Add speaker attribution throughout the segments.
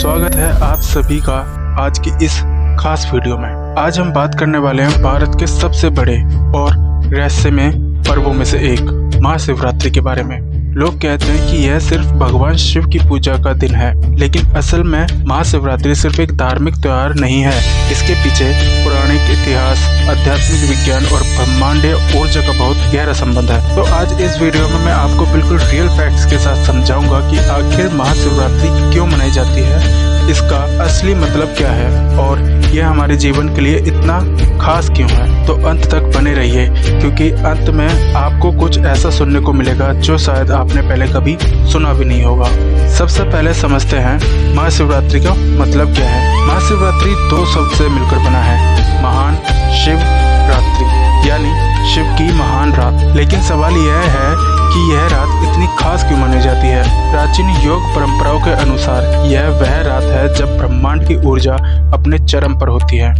Speaker 1: स्वागत है आप सभी का आज की इस खास वीडियो में। आज हम बात करने वाले हैं भारत के सबसे बड़े और रहस्यमय पर्वों में से एक महाशिवरात्रि के बारे में। लोग कहते हैं कि यह सिर्फ भगवान शिव की पूजा का दिन है, लेकिन असल में महाशिवरात्रि सिर्फ एक धार्मिक त्योहार नहीं है। इसके पीछे पौराणिक इतिहास, आध्यात्मिक विज्ञान और ब्रह्मांडीय ऊर्जा का बहुत गहरा संबंध है। तो आज इस वीडियो में मैं आपको बिल्कुल रियल फैक्ट्स के साथ समझाऊंगा कि आखिर महाशिवरात्रि क्यों मनाई जाती है, इसका असली मतलब क्या है और यह हमारे जीवन के लिए इतना खास क्यों है। तो अंत तक बने रहिए, क्योंकि अंत में आपको कुछ ऐसा सुनने को मिलेगा जो शायद आपने पहले कभी सुना भी नहीं होगा। सबसे पहले समझते हैं महाशिवरात्रि का मतलब क्या है। महाशिवरात्रि दो शब्द से मिलकर बना है, महान शिव रात्रि, यानी शिव की महान रात। लेकिन सवाल यह है कि यह रात इतनी खास क्यों मानी जाती है। प्राचीन योग परंपराओं के अनुसार यह वह रात है जब ब्रह्मांड की ऊर्जा अपने चरम पर होती है।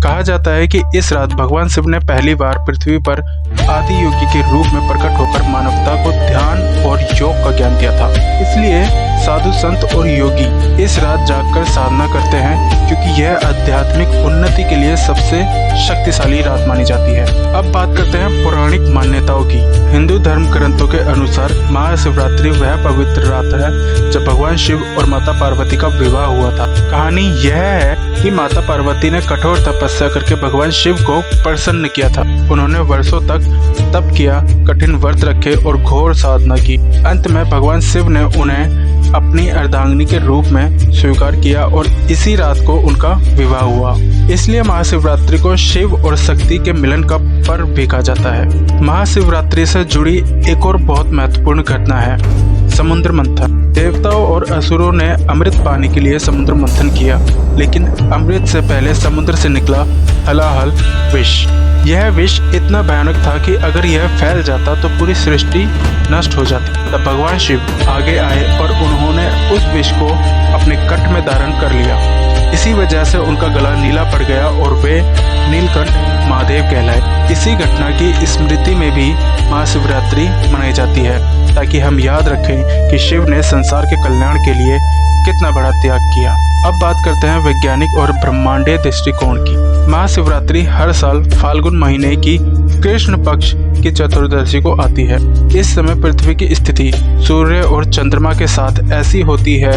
Speaker 1: कहा जाता है कि इस रात भगवान शिव ने पहली बार पृथ्वी पर आदि योगी के रूप में प्रकट होकर मानवता को ध्यान और योग का ज्ञान दिया था। इसलिए साधु संत और योगी इस रात जागकर साधना करते हैं, क्योंकि यह आध्यात्मिक उन्नति के लिए सबसे शक्तिशाली रात मानी जाती है। अब बात करते हैं पौराणिक मान्यताओं की। हिंदू धर्म ग्रंथों के अनुसार महाशिवरात्रि वह पवित्र रात है जब भगवान शिव और माता पार्वती का विवाह हुआ था। कहानी यह है कि माता पार्वती ने कठोर तपस्या करके भगवान शिव को प्रसन्न किया था। उन्होंने वर्षों तक तप किया, कठिन व्रत रखे और घोर साधना की। अंत में भगवान शिव ने उन्हें अपनी अर्धांगिनी के रूप में स्वीकार किया और इसी रात को उनका विवाह हुआ। इसलिए महाशिवरात्रि को शिव और शक्ति के मिलन का पर्व भी कहा जाता है। महाशिवरात्रि से जुड़ी एक और बहुत महत्वपूर्ण घटना है समुद्र मंथन। देवताओं और असुरों ने अमृत पाने के लिए समुद्र मंथन किया, लेकिन अमृत से पहले समुद्र से निकला हलाहल विष। यह विष इतना भयानक था कि अगर यह फैल जाता तो पूरी सृष्टि नष्ट हो जाती। तब भगवान शिव आगे आए और उन्होंने उस विष को अपने कंठ में धारण कर लिया। इसी वजह से उनका गला नीला पड़ गया और वे नीलकंठ महादेव कहलाए। इसी घटना की स्मृति में भी महाशिवरात्रि मनाई जाती है, ताकि हम याद रखें कि शिव ने संसार के कल्याण के लिए कितना बड़ा त्याग किया। अब बात करते हैं वैज्ञानिक और ब्रह्मांडीय दृष्टिकोण की। महाशिवरात्रि हर साल फाल्गुन महीने की कृष्ण पक्ष की चतुर्दशी को आती है। इस समय पृथ्वी की स्थिति सूर्य और चंद्रमा के साथ ऐसी होती है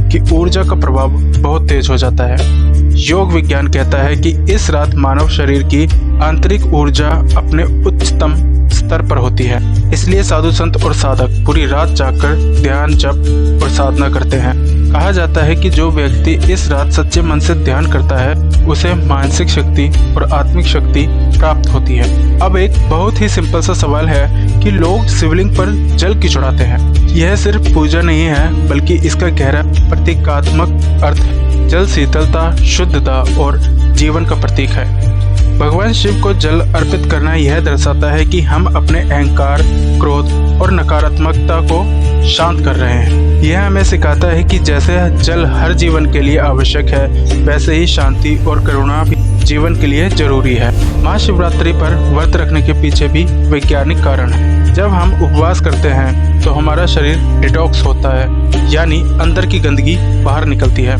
Speaker 1: कि ऊर्जा का प्रभाव बहुत तेज हो जाता है। योग विज्ञान कहता है कि इस रात मानव शरीर की आंतरिक ऊर्जा अपने उच्चतम स्तर पर होती है। इसलिए साधु संत और साधक पूरी रात जागकर ध्यान, जप और साधना करते हैं। कहा जाता है कि जो व्यक्ति इस रात सच्चे मन से ध्यान करता है उसे मानसिक शक्ति और आत्मिक शक्ति प्राप्त होती है। अब एक बहुत ही सिंपल सा सवाल है कि लोग शिवलिंग पर जल क्यों चढ़ाते हैं। यह सिर्फ पूजा नहीं है, बल्कि इसका गहरा प्रतीकात्मक अर्थ है। जल शीतलता, शुद्धता और जीवन का प्रतीक है। भगवान शिव को जल अर्पित करना यह दर्शाता है कि हम अपने अहंकार, क्रोध और नकारात्मकता को शांत कर रहे हैं। यह हमें सिखाता है कि जैसे जल हर जीवन के लिए आवश्यक है, वैसे ही शांति और करुणा भी जीवन के लिए जरूरी है। महाशिवरात्रि पर व्रत रखने के पीछे भी वैज्ञानिक कारण है। जब हम उपवास करते हैं तो हमारा शरीर डिटॉक्स होता है, यानी अंदर की गंदगी बाहर निकलती है।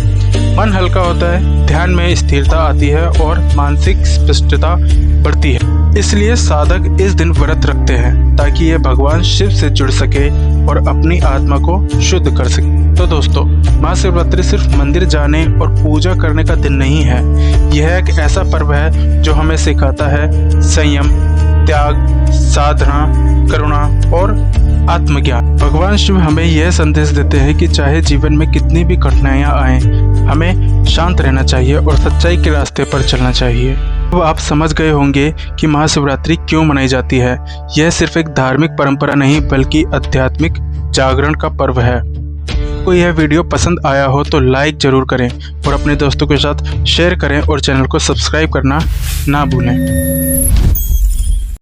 Speaker 1: मन हल्का होता है, ध्यान में स्थिरता आती है और मानसिक स्पष्टता बढ़ती है। इसलिए साधक इस दिन व्रत रखते हैं ताकि ये भगवान शिव से जुड़ सके और अपनी आत्मा को शुद्ध कर सके। तो दोस्तों, महाशिवरात्रि सिर्फ मंदिर जाने और पूजा करने का दिन नहीं है। यह एक ऐसा पर्व है जो हमें सिखाता है संयम, त्याग, साधना, करुणा और आत्मज्ञान। भगवान शिव हमें यह संदेश देते हैं कि चाहे जीवन में कितनी भी कठिनाइयां आए, हमें शांत रहना चाहिए और सच्चाई के रास्ते पर चलना चाहिए। अब आप समझ गए होंगे कि महाशिवरात्रि क्यों मनाई जाती है। यह सिर्फ एक धार्मिक परंपरा नहीं, बल्कि आध्यात्मिक जागरण का पर्व है। आपको यह वीडियो पसंद आया हो तो लाइक जरूर करें और अपने दोस्तों के साथ शेयर करें और चैनल को सब्सक्राइब करना ना भूलें।